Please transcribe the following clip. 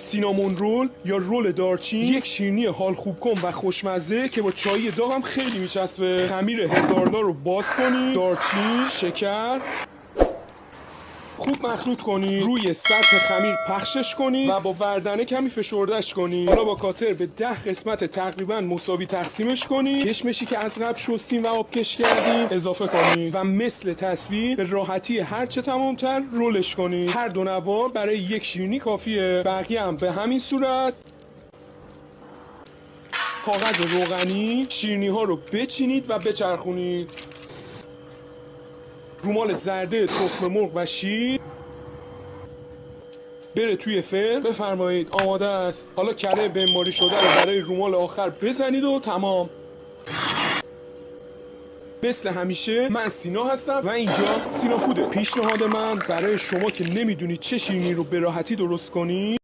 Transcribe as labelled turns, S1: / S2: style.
S1: سینامون رول یا رول دارچین، یک شیرینی حال خوب کن و خوشمزه که با چای داغ هم خیلی میچسبه. خمیر هزارلا رو باز کنید، دارچین، شکر خوب مخلوط کنید، روی سطح خمیر پخشش کنید و با وردنه کمی فشردش کنید. حالا با کاتر به 10 قسمت تقریبا مساوی تقسیمش کنید. کشمشی که از قبل شستیم و آبکش کردیم اضافه کنید و مثل تصویر به راحتی هرچه تمامتر رولش کنید. هر دو نوار برای یک شیرینی کافیه، بقیه هم به همین صورت. کاغذ روغنی شیرینی ها رو بچینید و بچرخونید. رومال زرده تخم مرغ و شیر بره توی فرن. بفرمایید آماده است. حالا کره بنماری شده رو برای رومال آخر بزنید و تمام. مثل همیشه من سینا هستم و اینجا سینا فوده. پیشنهاد من برای شما که نمیدونید چه شیرینی رو به راحتی درست کنید